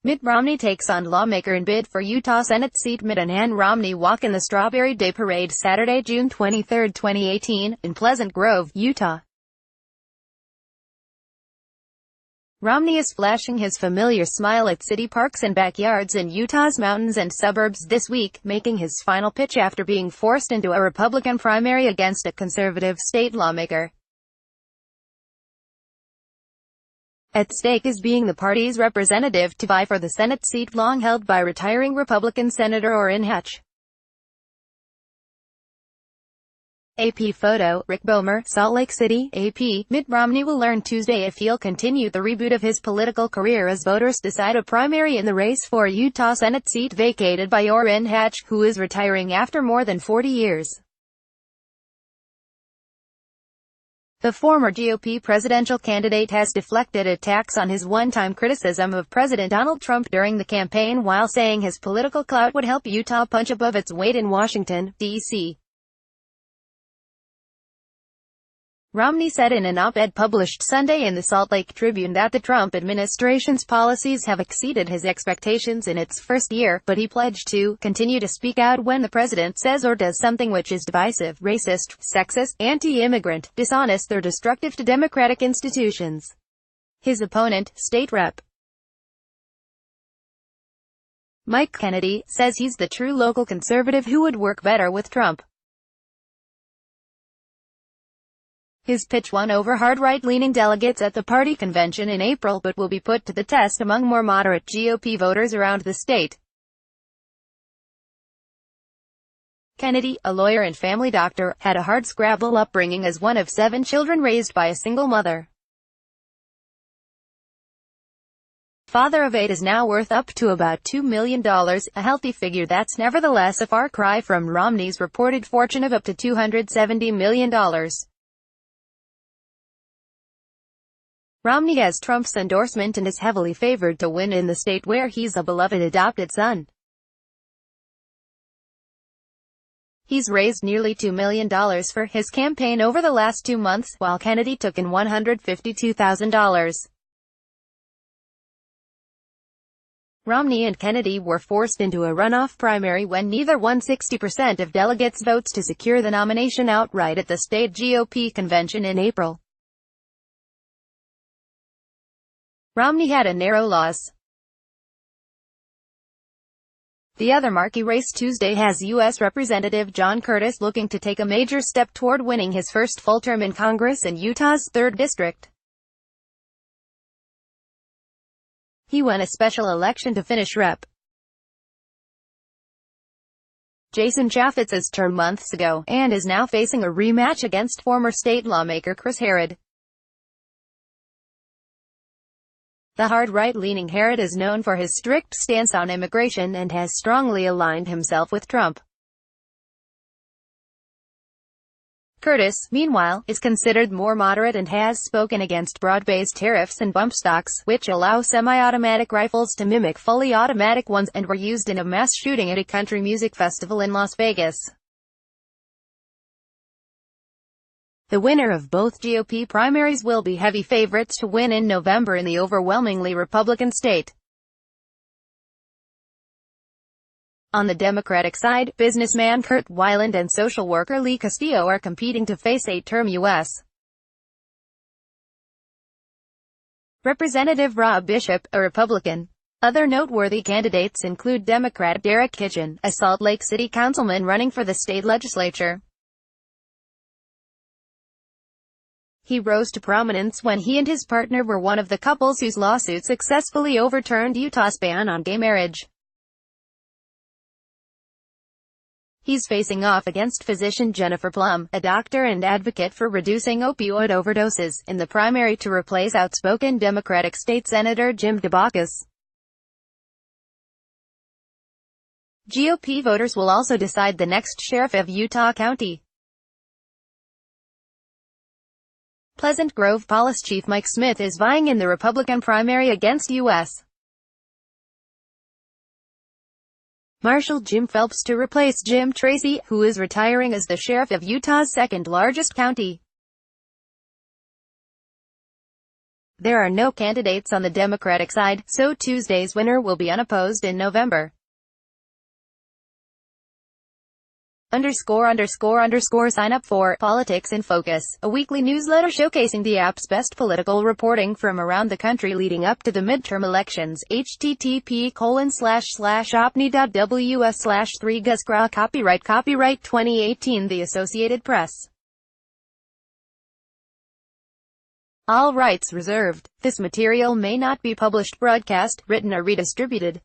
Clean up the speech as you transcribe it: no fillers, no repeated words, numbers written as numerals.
Mitt Romney takes on lawmaker in bid for Utah Senate seat. Mitt and Romney walk in the Strawberry Day Parade Saturday, June 23, 2018, in Pleasant Grove, Utah. Romney is flashing his familiar smile at city parks and backyards in Utah's mountains and suburbs this week, making his final pitch after being forced into a Republican primary against a conservative state lawmaker. At stake is being the party's representative to vie for the Senate seat long held by retiring Republican Senator Orrin Hatch. AP photo, Rick Bomer, Salt Lake City, AP. Mitt Romney will learn Tuesday if he'll continue the reboot of his political career as voters decide a primary in the race for a Utah Senate seat vacated by Orrin Hatch, who is retiring after more than 40 years. The former GOP presidential candidate has deflected attacks on his one-time criticism of President Donald Trump during the campaign while saying his political clout would help Utah punch above its weight in Washington, D.C. Romney said in an op-ed published Sunday in the Salt Lake Tribune that the Trump administration's policies have exceeded his expectations in its first year, but he pledged to continue to speak out when the president says or does something which is divisive, racist, sexist, anti-immigrant, dishonest or destructive to democratic institutions. His opponent, State Rep. Mike Kennedy, says he's the true local conservative who would work better with Trump. His pitch won over hard right-leaning delegates at the party convention in April but will be put to the test among more moderate GOP voters around the state. Kennedy, a lawyer and family doctor, had a hard-scrabble upbringing as one of 7 children raised by a single mother. Father of 8 is now worth up to about $2 million, a healthy figure that's nevertheless a far cry from Romney's reported fortune of up to $270 million. Romney has Trump's endorsement and is heavily favored to win in the state where he's a beloved adopted son. He's raised nearly $2 million for his campaign over the last 2 months, while Kennedy took in $152,000. Romney and Kennedy were forced into a runoff primary when neither won 60% of delegates' votes to secure the nomination outright at the state GOP convention in April. Romney had a narrow loss. The other marquee race Tuesday has U.S. Representative John Curtis looking to take a major step toward winning his first full term in Congress in Utah's 3rd District. He won a special election to finish Rep. Jason Chaffetz's term months ago, and is now facing a rematch against former state lawmaker Chris Herod. The hard right-leaning Herod is known for his strict stance on immigration and has strongly aligned himself with Trump. Curtis, meanwhile, is considered more moderate and has spoken against broad-based tariffs and bump stocks, which allow semi-automatic rifles to mimic fully automatic ones and were used in a mass shooting at a country music festival in Las Vegas. The winner of both GOP primaries will be heavy favorites to win in November in the overwhelmingly Republican state. On the Democratic side, businessman Kurt Weiland and social worker Lee Castillo are competing to face 8-term U.S. Representative Rob Bishop, a Republican. Other noteworthy candidates include Democrat Derek Kitchen, a Salt Lake City councilman running for the state legislature. He rose to prominence when he and his partner were one of the couples whose lawsuit successfully overturned Utah's ban on gay marriage. He's facing off against physician Jennifer Plum, a doctor and advocate for reducing opioid overdoses, in the primary to replace outspoken Democratic State Senator Jim DeBacchus. GOP voters will also decide the next sheriff of Utah County. Pleasant Grove Police Chief Mike Smith is vying in the Republican primary against U.S. Marshal Jim Phelps to replace Jim Tracy, who is retiring as the sheriff of Utah's second-largest county. There are no candidates on the Democratic side, so Tuesday's winner will be unopposed in November. Sign up for Politics in Focus, a weekly newsletter showcasing the app's best political reporting from around the country leading up to the midterm elections. http://opni.ws/3gusgra Copyright 2018 The Associated Press. All rights reserved. This material may not be published, broadcast, written or redistributed.